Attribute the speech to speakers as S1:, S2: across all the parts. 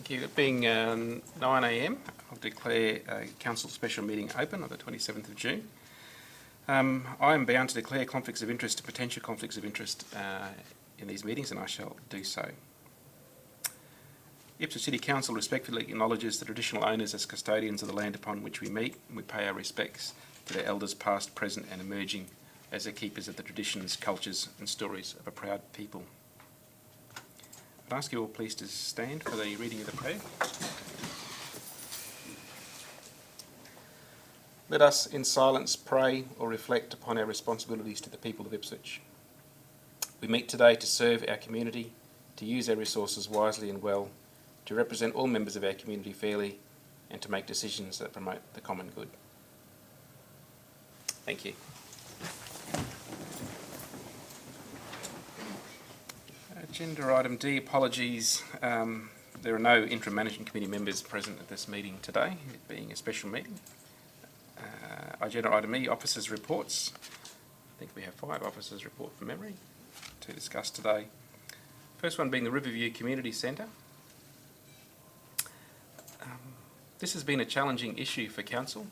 S1: Thank you. It being 9 a.m, I'll declare Council special meeting open on the 27th of June. I am bound to declare conflicts of interest, potential conflicts of interest in these meetings, and I shall do so. Ipswich City Council respectfully acknowledges the traditional owners as custodians of the land upon which we meet, and we pay our respects to their elders past, present and emerging as the keepers of the traditions, cultures and stories of a proud people. I'd ask you all please to stand for the reading of the prayer. Let us in silence pray or reflect upon our responsibilities to the people of Ipswich. We meet today to serve our community, to use our resources wisely and well, to represent all members of our community fairly, and to make decisions that promote the common good. Thank you. Agenda item D, apologies. There are no interim management committee members present at this meeting today, it being a special meeting. Agenda item E, officers' reports. I think we have 5 officers' report from memory to discuss today. First one being the Riverview Community Centre. This has been a challenging issue for Council.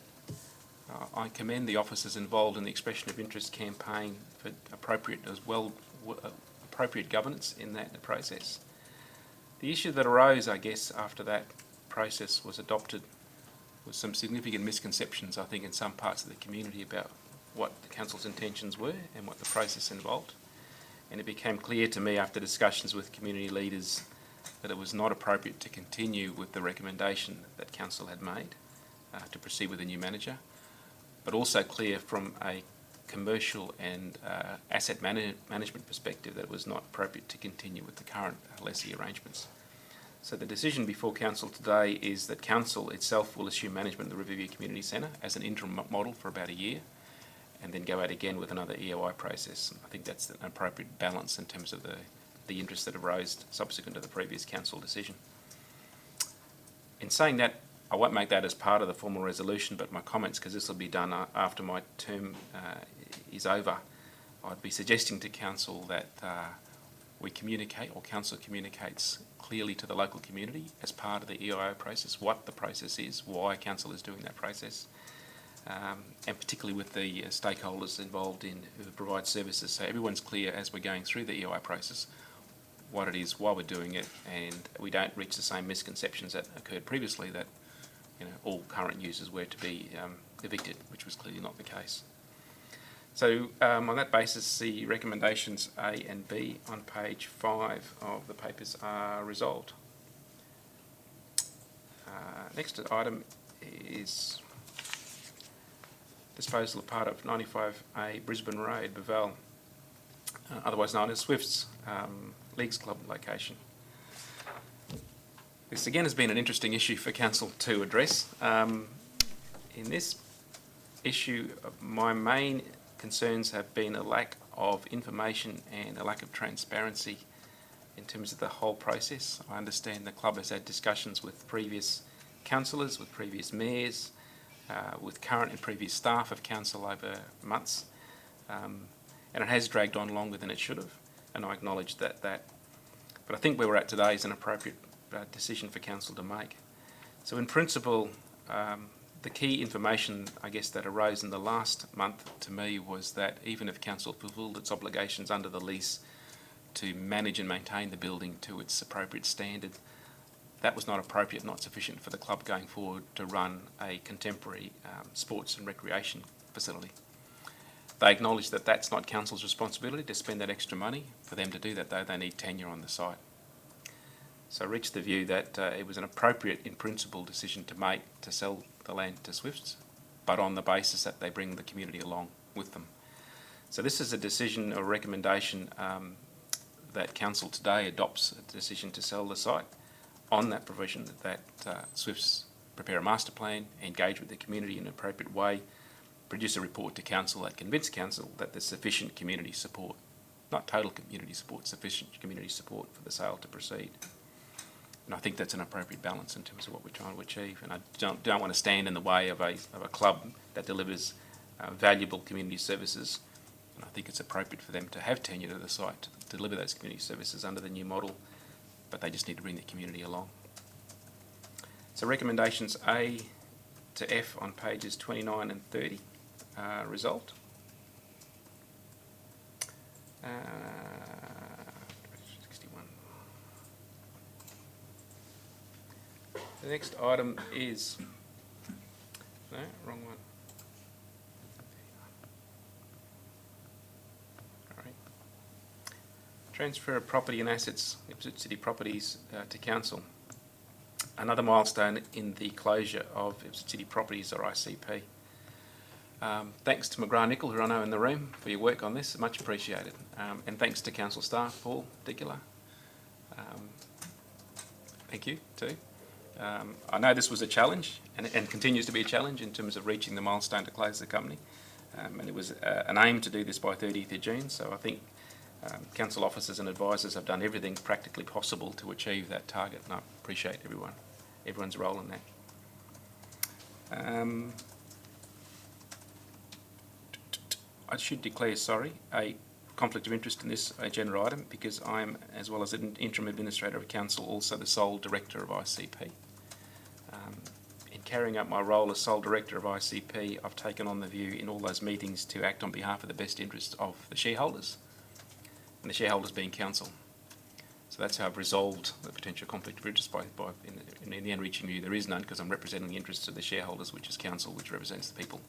S1: I commend the officers involved in the Expression of Interest campaign for appropriate governance in that process. The issue that arose, I guess, after that process was adopted was some significant misconceptions, I think, in some parts of the community about what the Council's intentions were and what the process involved. And it became clear to me after discussions with community leaders that it was not appropriate to continue with the recommendation that Council had made to proceed with a new manager, but also clear from a commercial and asset management perspective that it was not appropriate to continue with the current lessee arrangements. So the decision before Council today is that Council itself will assume management of the Riverview Community Centre as an interim model for about a year, and then go out again with another EOI process. I think that's an appropriate balance in terms of the interest that arose subsequent to the previous Council decision. In saying that, I won't make that as part of the formal resolution, but my comments, because this will be done after my term is over, I'd be suggesting to Council that we communicate, or Council communicates clearly to the local community as part of the EIO process, what the process is, why Council is doing that process, and particularly with the stakeholders involved in who provide services, so everyone's clear as we're going through the EIO process what it is, why we're doing it, and we don't reach the same misconceptions that occurred previously that all current users were to be evicted, which was clearly not the case. So on that basis, the recommendations A and B on page 5 of the papers are resolved. Next item is disposal of part of 95A Brisbane Road, Bevelle, otherwise known as Swifts Leagues Club location. This again has been an interesting issue for Council to address. In this issue, my main concerns have been a lack of information and a lack of transparency in terms of the whole process. I understand the club has had discussions with previous councillors, with previous mayors, with current and previous staff of Council over months, and it has dragged on longer than it should have, and I acknowledge that. But I think where we're at today is an appropriate decision for Council to make. So in principle, the key information, I guess, that arose in the last month to me was that even if Council fulfilled its obligations under the lease to manage and maintain the building to its appropriate standard, that was not appropriate, not sufficient for the club going forward to run a contemporary sports and recreation facility. They acknowledge that that's not Council's responsibility to spend that extra money. For them to do that, though, they need tenure on the site. So I reached the view that it was an appropriate, in principle, decision to make to sell the land to Swifts, but on the basis that they bring the community along with them. So this is a decision or recommendation that Council today adopts a decision to sell the site on that provision that Swifts prepare a master plan, engage with the community in an appropriate way, produce a report to Council that convince Council that there's sufficient community support, not total community support, sufficient community support for the sale to proceed. And I think that's an appropriate balance in terms of what we're trying to achieve. And I don't want to stand in the way of a club that delivers valuable community services. And I think it's appropriate for them to have tenure to the site to deliver those community services under the new model, but they just need to bring the community along. So recommendations A to F on pages 29 and 30 resolved. Uh, 61. The next item is, no, wrong one. All right. Transfer of property and assets, Ipswich City Properties to Council. Another milestone in the closure of Ipswich City Properties, or ICP. Thanks to McGrath-Nicol, who I know in the room, for your work on this, much appreciated. And thanks to council staff, Paul in particular. Thank you too. I know this was a challenge and continues to be a challenge in terms of reaching the milestone to close the company. And it was an aim to do this by 30th of June, so I think council officers and advisors have done everything practically possible to achieve that target, and I appreciate everyone's role in that. I should declare, a conflict of interest in this agenda item because I'm, as well as an interim administrator of council, also the sole director of ICP. In carrying out my role as sole director of ICP, I've taken on the view in all those meetings to act on behalf of the best interests of the shareholders, and the shareholders being council. So that's how I've resolved the potential conflict of interest in the end reaching view. There is none because I'm representing the interests of the shareholders, which is council, which represents the people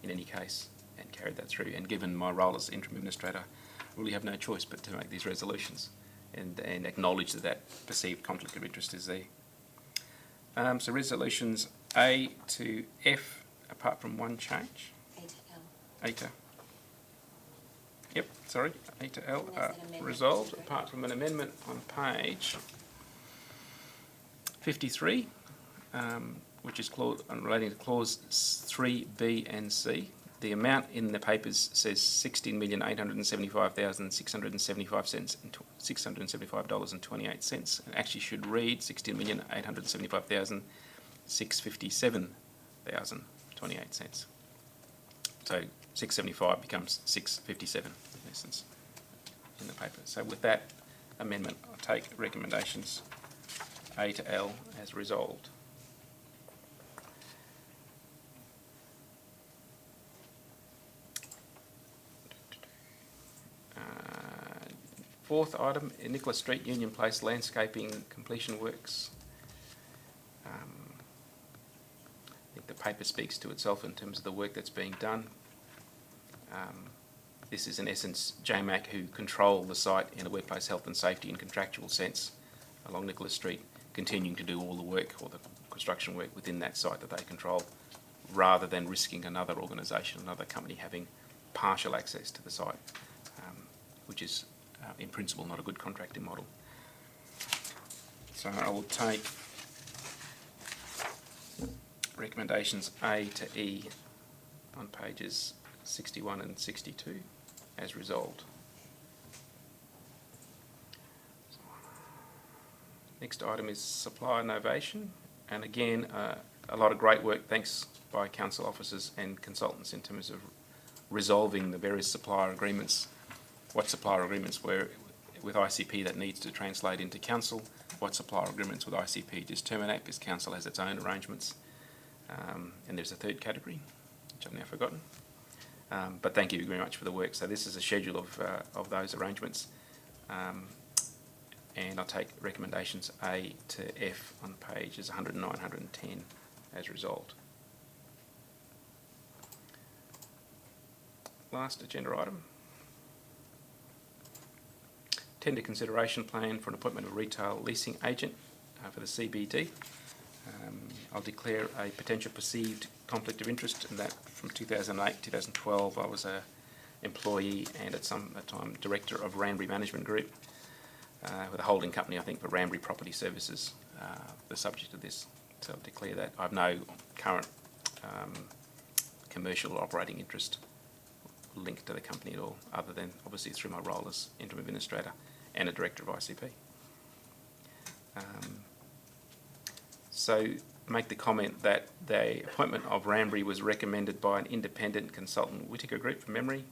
S1: in any case, and carried that through. And given my role as interim administrator, I really have no choice but to make these resolutions and acknowledge that perceived conflict of interest is there. So resolutions A to F, apart from one change.
S2: A to L.
S1: A to, yep, sorry, A to L resolved, apart from an amendment on page 53, which is relating to clause 3B and C. The amount in the papers says $16,875,675.28. It actually should read $16,875,657.28. So 675 becomes 657 in essence in the paper. So with that amendment, I'll take recommendations A to L as resolved. Fourth item, Nicholas Street, Union Place landscaping completion works. I think the paper speaks to itself in terms of the work that's being done. This is in essence JMAC, who control the site in a workplace health and safety and contractual sense along Nicholas Street, continuing to do all the work or the construction work within that site that they control, rather than risking another organisation, another company having partial access to the site, which is in principle not a good contracting model. So I will take recommendations A to E on pages 61 and 62 as resolved. Next item is supplier novation, and again a lot of great work, thanks by council officers and consultants in terms of resolving the various supplier agreements. What supplier agreements were with ICP that needs to translate into council, what supplier agreements with ICP just terminate because council has its own arrangements, and there's a third category which I've now forgotten. But thank you very much for the work. So this is a schedule of those arrangements, and I'll take recommendations A to F on pages 109, 110 as resolved. Last agenda item. Tender consideration plan for an appointment of a retail leasing agent for the CBD. I'll declare a potential perceived conflict of interest in that from 2008, 2012 I was an employee and at that time director of Rambry Management Group, with a holding company I think for Rambry Property Services, the subject of this. So I'll declare that. I have no current commercial or operating interest linked to the company at all, other than obviously through my role as interim administrator and a director of ICP. So make the comment that the appointment of Rambry was recommended by an independent consultant, Whittaker Group from memory,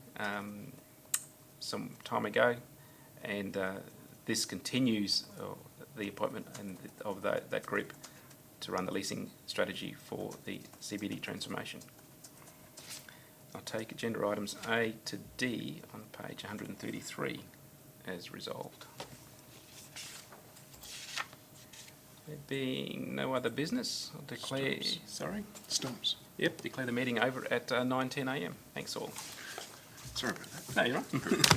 S1: some time ago, and this continues the appointment of that group to run the leasing strategy for the CBD transformation. I'll take agenda items A to D on page 133 as resolved. There being no other business, I'll declare...
S2: Stops.
S1: Sorry?
S2: Stops.
S1: Yep, declare the meeting over at 9:10 a.m. Thanks all.
S2: Sorry about that.
S1: No, you're right.